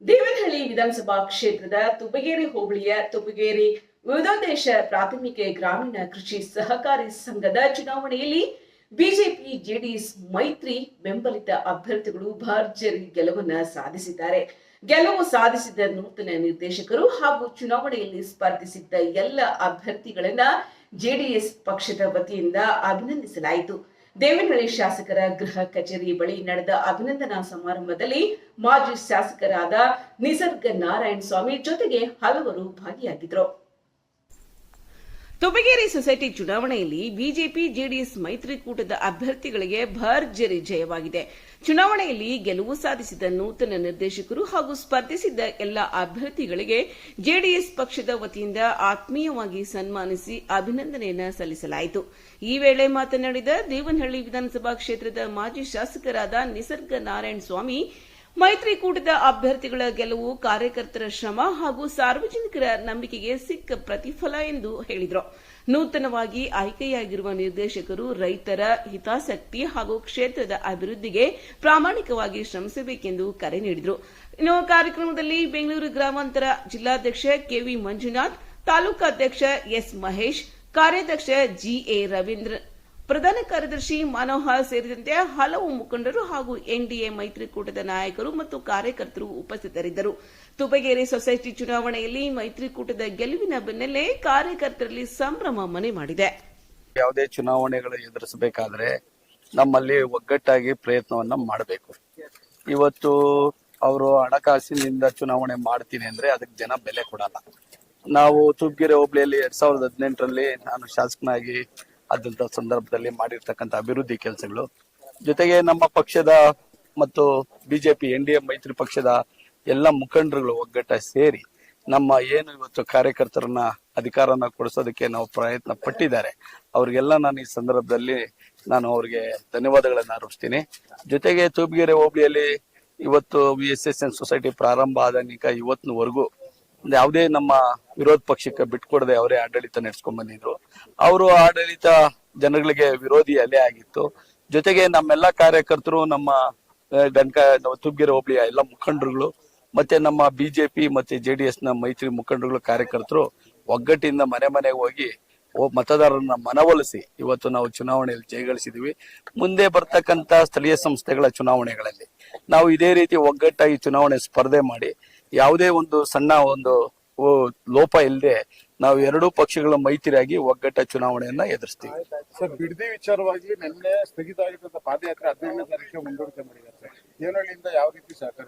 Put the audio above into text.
ದೇವನಹಳ್ಳಿ ವಿಧಾನಸಭಾ ಕ್ಷೇತ್ರದ ತುಬಗೇರಿ ಹೋಬಳಿಯ ತುಬಗೇರಿ ವಿವಿಧೋದ್ದೇಶ ಪ್ರಾಥಮಿಕ ಗ್ರಾಮೀಣ ಕೃಷಿ ಸಹಕಾರಿ ಸಂಘದ ಚುನಾವಣೆಯಲ್ಲಿ ಬಿಜೆಪಿ ಜೆಡಿಎಸ್ ಮೈತ್ರಿ ಬೆಂಬಲಿತ ಅಭ್ಯರ್ಥಿಗಳು ಭರ್ಜರಿ ಗೆಲುವನ್ನು ಸಾಧಿಸಿದ್ದಾರೆ. ಗೆಲುವು ಸಾಧಿಸಿದ ನೂತನ ನಿರ್ದೇಶಕರು ಹಾಗೂ ಚುನಾವಣೆಯಲ್ಲಿ ಸ್ಪರ್ಧಿಸಿದ್ದ ಎಲ್ಲ ಅಭ್ಯರ್ಥಿಗಳನ್ನ ಜೆಡಿಎಸ್ ಪಕ್ಷದ ವತಿಯಿಂದ ಅಭಿನಂದಿಸಲಾಯಿತು. ದೇವನಹಳ್ಳಿ ಶಾಸಕರ ಗೃಹ ಕಚೇರಿ ಬಳಿ ನಡೆದ ಅಭಿನಂದನಾ ಸಮಾರಂಭದಲ್ಲಿ ಮಾಜಿ ಶಾಸಕರಾದ ನಿಸರ್ಗ ನಾರಾಯಣ ಸ್ವಾಮಿ ಜೊತೆಗೆ ಹಲವರು ಭಾಗಿಯಾಗಿದ್ದರು. ತುಬಗೇರಿ ಸೊಸೈಟಿ ಚುನಾವಣೆಯಲ್ಲಿ ಬಿಜೆಪಿ ಜೆಡಿಎಸ್ ಮೈತ್ರಿಕೂಟದ ಅಭ್ಯರ್ಥಿಗಳಿಗೆ ಭರ್ಜರಿ ಜಯವಾಗಿದೆ. ಚುನಾವಣೆಯಲ್ಲಿ ಗೆಲುವು ಸಾಧಿಸಿದ ನೂತನ ನಿರ್ದೇಶಕರು ಹಾಗೂ ಸ್ಪರ್ಧಿಸಿದ್ದ ಎಲ್ಲ ಅಭ್ಯರ್ಥಿಗಳಿಗೆ ಜೆಡಿಎಸ್ ಪಕ್ಷದ ವತಿಯಿಂದ ಆತ್ಮೀಯವಾಗಿ ಸನ್ಮಾನಿಸಿ ಅಭಿನಂದನೆಯನ್ನು ಸಲ್ಲಿಸಲಾಯಿತು. ಈ ವೇಳೆ ಮಾತನಾಡಿದ ದೇವನಹಳ್ಳಿ ವಿಧಾನಸಭಾ ಕ್ಷೇತ್ರದ ಮಾಜಿ ಶಾಸಕರಾದ ನಿಸರ್ಗ ನಾರಾಯಣ ಸ್ವಾಮಿ, ಮೈತ್ರಿಕೂಟದ ಅಭ್ಯರ್ಥಿಗಳ ಗೆಲುವು ಕಾರ್ಯಕರ್ತರ ಶ್ರಮ ಹಾಗೂ ಸಾರ್ವಜನಿಕರ ನಂಬಿಕೆಗೆ ಸಿಕ್ಕ ಪ್ರತಿಫಲ ಎಂದು ಹೇಳಿದರು. ನೂತನವಾಗಿ ಆಯ್ಕೆಯಾಗಿರುವ ನಿರ್ದೇಶಕರು ರೈತರ ಹಿತಾಸಕ್ತಿ ಹಾಗೂ ಕ್ಷೇತ್ರದ ಅಭಿವೃದ್ಧಿಗೆ ಪ್ರಾಮಾಣಿಕವಾಗಿ ಶ್ರಮಿಸಬೇಕೆಂದು ಕರೆ ನೀಡಿದರು. ಇನ್ನು ಕಾರ್ಯಕ್ರಮದಲ್ಲಿ ಬೆಂಗಳೂರು ಗ್ರಾಮಾಂತರ ಜಿಲ್ಲಾಧ್ಯಕ್ಷ ಕೆವಿ ಮಂಜುನಾಥ್, ತಾಲೂಕಾಧ್ಯಕ್ಷ ಎಸ್ ಮಹೇಶ್, ಕಾರ್ಯಾಧ್ಯಕ್ಷ ಜಿಎ ರವೀಂದ್ರ, ಪ್ರಧಾನ ಕಾರ್ಯದರ್ಶಿ ಮನೋಹರ್ ಸೇರಿದಂತೆ ಹಲವು ಮುಖಂಡರು ಹಾಗೂ ಎನ್ಡಿಎ ಮೈತ್ರಿಕೂಟದ ನಾಯಕರು ಮತ್ತು ಕಾರ್ಯಕರ್ತರು ಉಪಸ್ಥಿತರಿದ್ದರು. ತುಬಗೇರಿ ಸೊಸೈಟಿ ಚುನಾವಣೆಯಲ್ಲಿ ಮೈತ್ರಿಕೂಟದ ಗೆಲುವಿನ ಬೆನ್ನಲ್ಲೇ ಕಾರ್ಯಕರ್ತರಲ್ಲಿ ಸಂಭ್ರಮ ಮನೆ ಮಾಡಿದೆ. ಯಾವುದೇ ಚುನಾವಣೆಗಳು ಎದುರಿಸಬೇಕಾದ್ರೆ ನಮ್ಮಲ್ಲಿ ಒಗ್ಗಟ್ಟಾಗಿ ಪ್ರಯತ್ನವನ್ನ ಮಾಡಬೇಕು. ಇವತ್ತು ಅವರು ಹಣಕಾಸಿನಿಂದ ಚುನಾವಣೆ ಮಾಡ್ತೀನಿ ಅಂದ್ರೆ ಅದಕ್ಕೆ ಜನ ಬೆಲೆ ಕೊಡಲ್ಲ. ನಾವು ತುಬಗೇರಿ ಹೋಬಳಿಯಲ್ಲಿ 2018ರಲ್ಲಿ ನಾನು ಶಾಸಕನಾಗಿ ಆದಂತ ಸಂದರ್ಭದಲ್ಲಿ ಮಾಡಿರ್ತಕ್ಕಂಥ ಅಭಿವೃದ್ಧಿ ಕೆಲಸಗಳು ಜೊತೆಗೆ ನಮ್ಮ ಪಕ್ಷದ ಮತ್ತು ಬಿಜೆಪಿ ಎನ್ಡಿಎ ಮೈತ್ರಿ ಪಕ್ಷದ ಎಲ್ಲ ಮುಖಂಡರುಗಳು ಒಗ್ಗಟ್ಟ ಸೇರಿ ನಮ್ಮ ಏನು ಇವತ್ತು ಕಾರ್ಯಕರ್ತರನ್ನ ಅಧಿಕಾರನ ಕೊಡಿಸೋದಕ್ಕೆ ನಾವು ಪ್ರಯತ್ನ ಪಟ್ಟಿದ್ದಾರೆ. ಅವ್ರಿಗೆಲ್ಲ ನಾನು ಈ ಸಂದರ್ಭದಲ್ಲಿ ಅವ್ರಿಗೆ ಧನ್ಯವಾದಗಳನ್ನ ಅರ್ಪಿಸ್ತೀನಿ. ಜೊತೆಗೆ ತುಬಗೇರಿ ಹೋಬಳಿಯಲ್ಲಿ ಇವತ್ತು VSSN ಸೊಸೈಟಿ ಪ್ರಾರಂಭ ಆದಾನಿಕ ಇವತ್ತಿನವರೆಗೂ ಯಾವುದೇ ನಮ್ಮ ವಿರೋಧ ಪಕ್ಷಕ್ಕೆ ಬಿಟ್ಕೊಡದೆ ಅವರೇ ಆಡಳಿತ ನಡೆಸ್ಕೊಂಡ್ ಬಂದಿದ್ರು. ಅವರು ಆಡಳಿತ ಜನಗಳಿಗೆ ವಿರೋಧಿ ಅಲೆ ಆಗಿತ್ತು. ಜೊತೆಗೆ ನಮ್ಮೆಲ್ಲ ಕಾರ್ಯಕರ್ತರು, ನಮ್ಮ ತುಬಗೇರಿ ಹೋಬಳಿಯ ಎಲ್ಲ ಮುಖಂಡರುಗಳು ಮತ್ತೆ ನಮ್ಮ ಬಿಜೆಪಿ ಮತ್ತೆ JDS ನ ಮೈತ್ರಿ ಮುಖಂಡರುಗಳು, ಕಾರ್ಯಕರ್ತರು ಒಗ್ಗಟ್ಟಿಂದ ಮನೆ ಮನೆಗೆ ಹೋಗಿ ಮತದಾರರನ್ನ ಮನವೊಲಿಸಿ ಇವತ್ತು ನಾವು ಚುನಾವಣೆಯಲ್ಲಿ ಜಯಗಳಿಸಿದೀವಿ. ಮುಂದೆ ಬರ್ತಕ್ಕಂತ ಸ್ಥಳೀಯ ಸಂಸ್ಥೆಗಳ ಚುನಾವಣೆಗಳಲ್ಲಿ ನಾವು ಇದೇ ರೀತಿ ಒಗ್ಗಟ್ಟಾಗಿ ಚುನಾವಣೆ ಸ್ಪರ್ಧೆ ಮಾಡಿ ಯಾವುದೇ ಒಂದು ಸಣ್ಣ ಒಂದು ಲೋಪ ಇಲ್ಲದೆ ನಾವು ಎರಡೂ ಪಕ್ಷಗಳ ಮೈತ್ರಿಯಾಗಿ ಒಗ್ಗಟ್ಟ ಚುನಾವಣೆಯನ್ನ ಎದುರಿಸ್ತೀವಿ. ಸರ್, ಬಿಡದಿ ವಿಚಾರವಾಗಿ ನಿನ್ನೆ ಸ್ಥಗಿತ ಆಗಿದ್ದ ಪಾದಯಾತ್ರೆ 15ನೇ ತಾರೀಕಿಗೆ ಮುಂದೂಡಿಕೆ ಮಾಡಿದ್ದಾರೆ ಸರ್. ದೇವನಹಳ್ಳಿಯಿಂದ ಯಾವ ರೀತಿ ಸಹಕಾರ